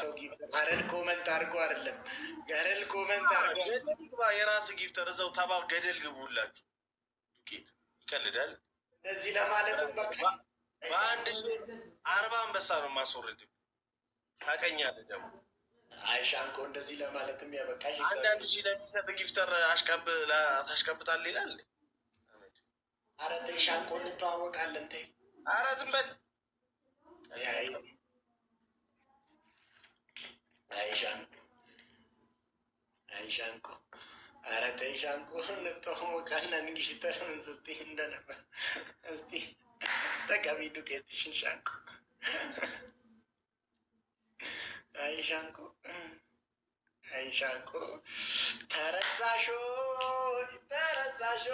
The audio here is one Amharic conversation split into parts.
ሰው ጊፍተር አረል ኮመንት አድርጎ አይደለም ገረል ኮመንት አድርጎ የራስ ጊፍተር እዛው ተባ ገደል ግቡላችሁ። ዱቄት ይቀልዳል። እንደዚህ ለማለትም በቃ በአንድ 40 አንበሳ ነው ማስወረድ። ታቀኛለህ ደግሞ አይሻንኮ እንደዚህ ለማለትም ያበቃሽ። አንዳንድ ሺህ ለሚሰጥ ጊፍተር ታሽቀብጣለህ ይላል። ኧረ ተይ ሻንቆ እንተዋወቃለን። ተይ ኧረ ዝም በል አይሻንቆ ኧረ ተይ ሻንቆ እንተዋወቃለን። ጊፍተርን ስትይ እንደነበር እስቲ ተቀቢ ዱቄትሽን ሻንቆ። አይሻንቆ አይሻንቆ ተረሳሾ ተረሳሾ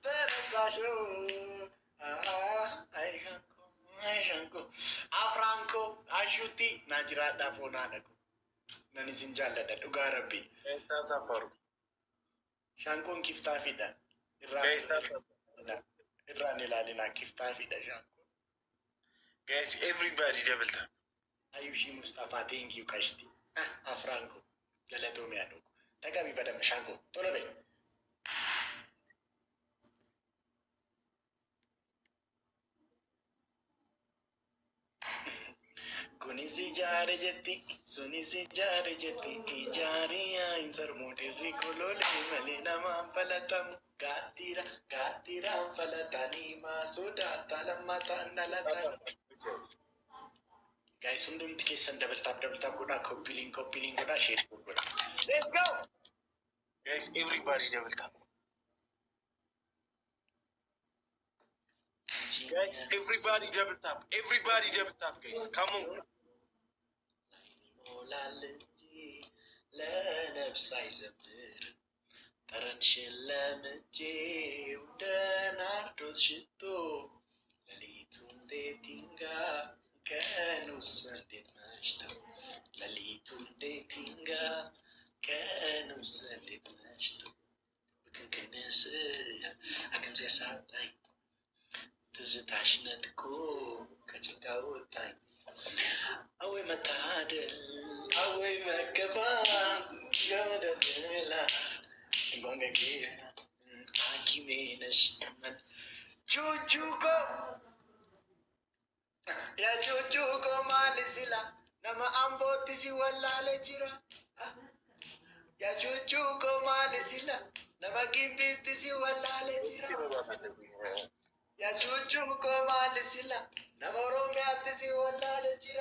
ተረሳሾ አይሻንቆ አይሻንቆ አፍራንኮ አሹቲ ናጅራዳ ፎና ነቁ ነኒ ሲንጃለደ ዱጋ ረቢ ታታፈሩ ሻንቆን ኪፍታ ፊዳ ኢራን ላሊና ኪፍታ ፊዳ ሻንቆ ጋይስ ኤቭሪባዲ ደብል ታፕ አዩሺ ሙስጣፋ ቴንኪዩ ካሽቲ አፍራንኮ ገለቶ ሚያደጉ ተገቢ በደንብ ሻንቆ ቶሎ በይ። ኩኒሲ ጃረ ጀቲ ሱኒሲ ጃረ ጀቲ ኢጃሪያ ኢንሰር ሞዴሪ ኮሎሌ መሌ ነማን ፈለተሙ ጋቲራ ጋቲራ ፈለታኒ ማሶዳ ታለማታ እናላታ ጋይስ ሁንዱምቲ ኬሰን ደብልታፕ ጎዳ ኮፒሊንግ ጎዳ ሼር ጎዳ ሌትስ ጎ ጋይስ ኤቭሪባዲ ደብልታፕ ኤቭሪባዲ ደብልታፕ ጋይስ ካም ኦን ሞላል እንጂ ለነፍስ አይዘምር ጠረንሽን ለምጄ እንደ ናርዶስ ሽቶ ሌሊቱ እንዴት ይንጋ ቀኑስ እንዴት መሽቶ ሌሊቱ እንዴት ይንጋ ቀኑስ እንዴት መሽቶ በክንክንስ አቅም ሲያሳጣኝ ትዝታሽ ነጥቆ ከጭንጋ ወጣኝ። አወይ መታደል አወይ መገባ ገመደላ ጓንገጌ ሐኪሜ ነሽ ቹቹኮ ያ ቹቹኮ ማልሲላ ነመ አምቦቲ ሲወላለ ጅራ ያ ቹቹኮ ማልሲላ ነመ ጊምቢቲ ሲወላለ ጅራ ያ ቹቹኮ ማልሲላ ነመ ኦሮሚያቲ ሲወላለ ጅራ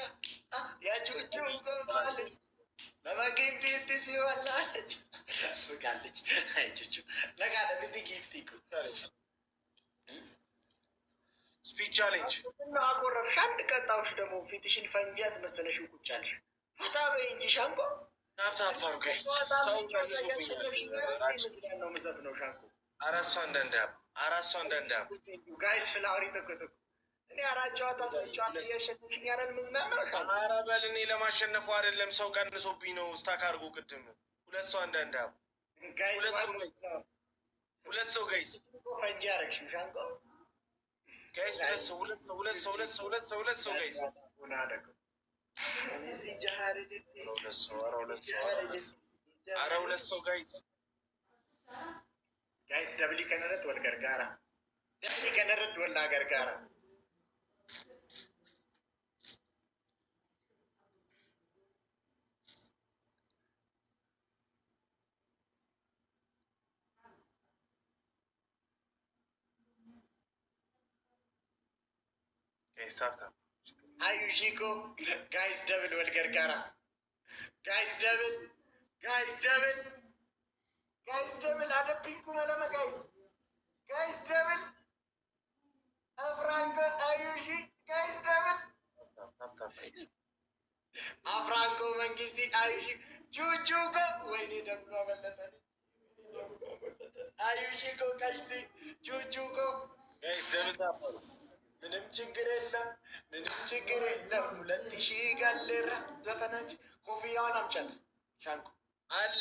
ያ ቹቹኮ ማልሲላ ነመ ጊምቢቲ ሲወላለ ጅራ ፍቃለች አይቹቹ ለጋ ለምት ጊፍቲ እኮ ስፒች ቻሌንጅ እና አቆረብሽ። አንድ ቀጣውሽ ደግሞ ፊትሽን ፈንጂ ያስመሰለሽው ቁጭ አልሽ። ፈታ በይ እንጂ ሻንቆ ታፕታፕ አድርጉ ጋይስ። ሰው ይመስላል ነው መዘፍ ነው ሻንቆ። አራሷ እንደንዳም ጋይስ ፍላወሪ ተቆጠቁ። እኔ አራት ጨዋታ ሶስት ጨዋታ እያሸነፍሽ ያረን ምዝናና ነው ሻንቆ። ኧረ በል እኔ ለማሸነፉ አይደለም ሰው ቀንሶብኝ ነው። ስታክ አድርጉ ቅድም ሁለት ሰው እንደንዳም ሁለት ሰው ጋይስ ፈንጂ ያረግሽው ሻንቆ ጋይስ ሁለት ሰው ጋይስ ኧረ ሁለት ሰው ጋይስ ደብሊ ከነረት ወል ገርጋራ ደብሊ ከነረት ወላ ገርጋራ ayushiko guys double wal gargara guys double ada pinku malama guys double afranco ayushi guys double afranco mangisti ayushi chuchuko wayne dabno ballatani ayushiko kashti chuchuko guys double tap ምንም ችግር የለም። 2000 ጋለራ ዘፈናች ኮፍያዋን አምጫት ሻንቆ አለ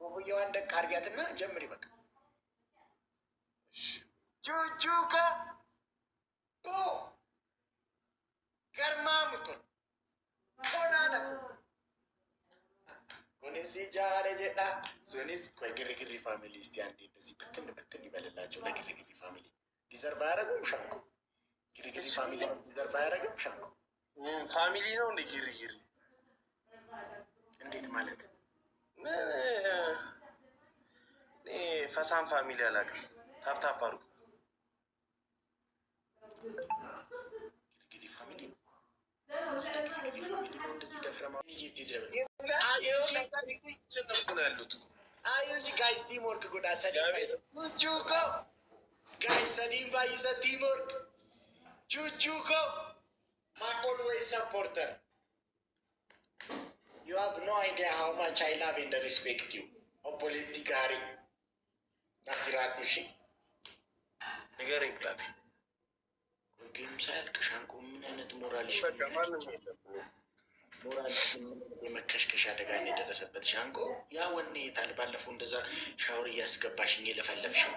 ኮፍያዋን ደቅ አድርጊያትና ጀምሪ በቃ ቹቹካ Garmaamutun bonaadha kunis ijaare jedha sunis ቆይ ግርግሪ ፋሚሊ እስቲ አንዴ እንደዚህ ብትን ይበልላቸው ለግርግሪ ፋሚሊ ዲዘርቭ አያደርጉም ሻንቆ ግርግሪ ፋሚሊ ዲዘርቭ አያደርግም ሻንቆ ፋሚሊ ነው እንደ ግርግሪ እንዴት ማለት ምን ፈሳም ፋሚሊ አላውቅም ታፕታፕ አድርጉ ግርግሪ ፋሚሊ እንደዚህ ደፍረማ guys teamwork godha Chuchuko guys Salim Baisa teamwork Chuchuko my always supporter you have no idea how much I love and respect you Opolitikari Nakiratushi ንገረኝ ፕላት ጌም ሳያልቅ ሻንቆ ምን አይነት ሞራልሽ ሞራልሽ የመከሽከሽ አደጋ ነው የደረሰበት ሻንቆ ያ ወኔ የታል ባለፈው እንደዛ ሻወር እያስገባሽኝ የለፈለፍሽው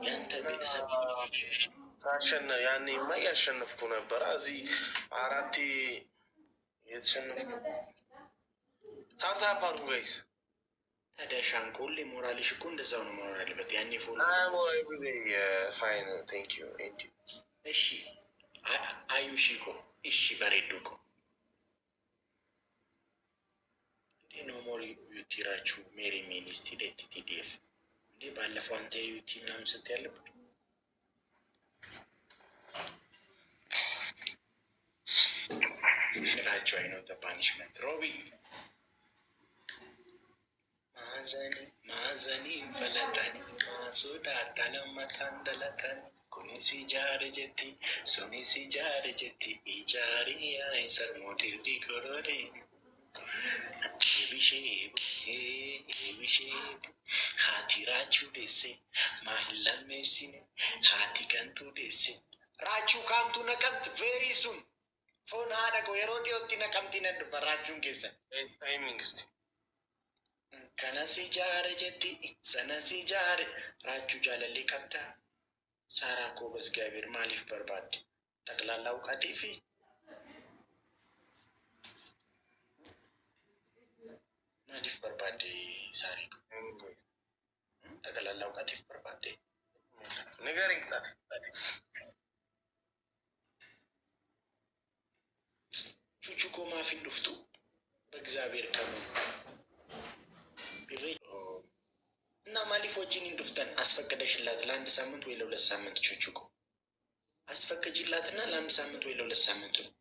ያንተ ቤተሰብ ሳሸነ ያኔማ እያሸነፍኩ ነበር እዚህ አራቴ የተሸነፍኩ ታፕታፕ አድርጉ ጋይስ ታዲያ ሻንቆ ሁሌ ሞራልሽ እኮ እንደዛው ነው መኖር ያለበት ያኔ ፎሎ ፋይን ቴንክ ዩ እሺ አዩሺኮ እሺ በሬዶኮ ኖ ሞር ዩቲራችሁ ሜሪ ሚኒስቲ ዴት ቲዲኤፍ እንዴ ባለፈው አንተ ዩቲ ምናምን ስትይ ያለበት ስራቸው አይነው ተፓኒሽመንት ሮቢ ማዘኒ ፈለጠኒ ማሱዳ ተለመታን ደለተኒ ኩኒሲ ጃረ ጀቲ ሱኒሲ ጃረ ጀቲ ኢጃሪ አይሰር ሞዴል ዲኮሮሪ Ebisheebu haati raachuu deesse maahillan meessine haati kantuu deesse raachuu kaamtuu naqamti veerii sun foon haadha koo yeroo dhiyootti naqamti nan dhufa raachuun keessan kanas ijaare jetti sanas ijaare raachuu jaalallee qabdaa saaraa koo basgaabeer maaliif barbaadde ጠቅላላ እውቀቴ fi maaliif barbaadde saarii ጠቅላላ እውቀቴፍ barbaadde ንገረኝ ቅጣት ቹቹኮ ማፊን ዱፍቱ በእግዚአብሔር ቀኑ እና ማሊፍ ወጂን እንዱፍተን አስፈቅደሽላት ለአንድ ሳምንት ወይ ለሁለት ሳምንት ቹቹኮ አስፈቅጂላትና ለአንድ ሳምንት ወይ ለሁለት ሳምንት ነው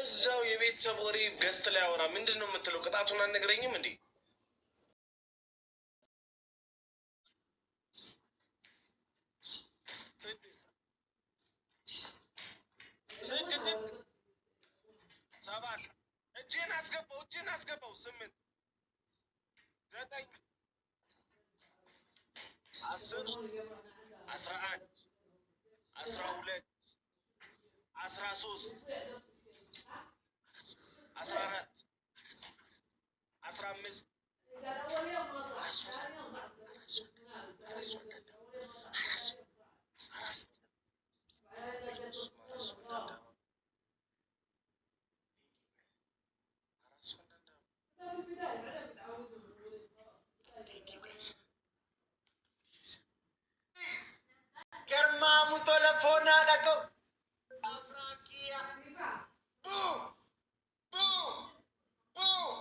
እዛው የቤተሰብ ወሬ ገስት ላይ አወራ ምንድን ነው የምትለው? ቅጣቱን አልነግረኝም እንዴ? ሰባት እጄን አስገባው 8 9 10 11 12 13 14 15 Germamu telefona dato. Afrakia. Boom. Boom. Boom.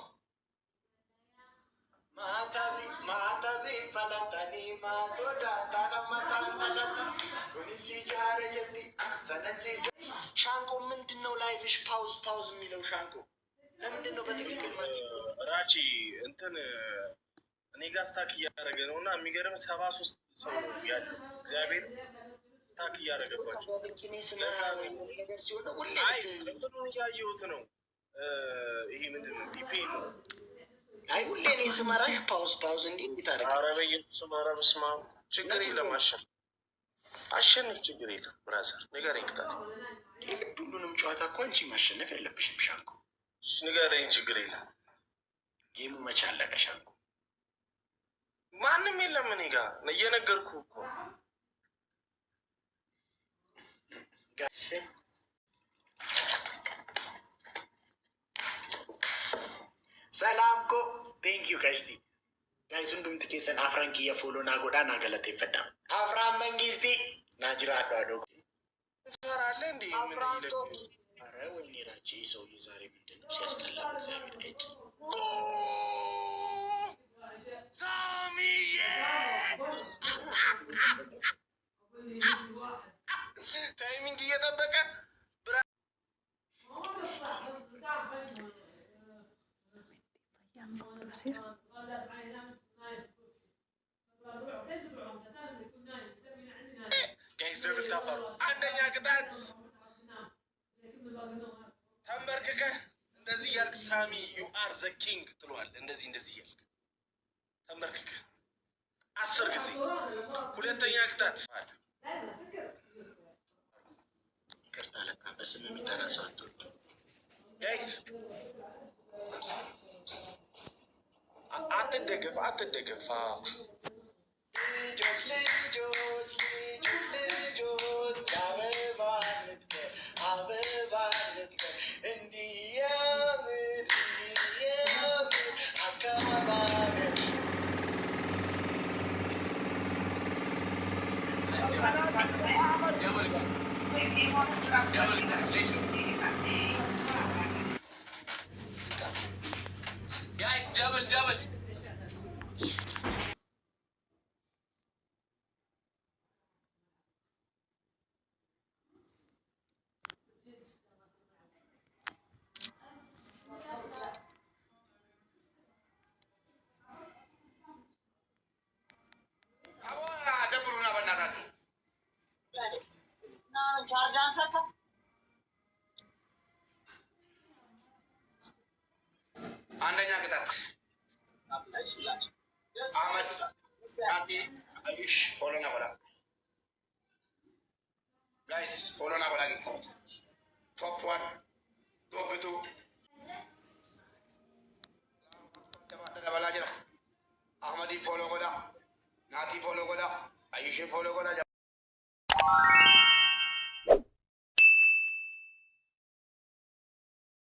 Matabi falatani masoda tana matangalati. Kunisi jare jeti. Sanasi. Shanko ምንድነው ላይፍሽ ፓውዝ የሚለው ሻንቆ ለምንድነው በትክክል ማለት ራቺ እንትን እኔ ጋር ስታክ እያደረገ ነው እና የሚገርም 73 ሰው ያለው እግዚአብሔር ስታክ እያደረገባቸው ነገር ሲሆን ሁሌ እንትኑን እያየሁት ነው። ይሄ ምንድን ነው ቪፒኤን ነው። አይ ሁሌ እኔ ስመራሽ ፓውዝ እንዲህ እንዲታረግ ኧረ በኢየሱስ ኧረ በስመ አብ ችግር የለም አሸንፍ ችግር የለም ብራዘር ንገረኝ ቅጣት ሁሉንም ጨዋታ እኮ አንቺ ማሸነፍ የለብሽም ሻንቆ ንገረኝ ችግር የለም ጌሙ መቼ አለቀ ሻንቆ ማንም የለም እኔ ጋር እየነገርኩህ እኮ Thank you guys. Guys, hundumti keessan afran kiyya follow naa godhaa naa galateeffadha. Afran mangisti naa jiraadhu adoo. ትፈራለህ እንዴ? ኧረ ወይኔ ራቼ ሰውዬ ዛሬ ምንድን ነው ሲያስጠላ በእግዚአብሔር አይጭ ሳሚዬ ታይሚንግ እየጠበቀ ጋይስ ደብል ታባሩ አንደኛ ቅጣት ተንበርክከህ እንደዚህ እያልክ ሳሚ ዩ አር ዘ ኪንግ ትለዋል። እንደዚህ እያልክ ተንበርክከህ 10 ጊዜ። ሁለተኛ ቅጣት አለ። ይቅርታ ለካ በስም የሚጠራ ሰው አትወዱ ጋይስ። አትደገፍ ልጆች አበባ ንትከል እንዲያምር አካባቢ guys, double. አንደኛ ቅጣት አህመድ ናቲ አዩሽ ፎሎና ጎላ ጋይስ ፎሎና ጎላ ቶፕ ዋን ቶፕ ቱ በላ ጅራ አህመዲ ፎሎ ጎላ ናቲ ፎሎ ጎላ አዩሽን ፎሎ ጎላ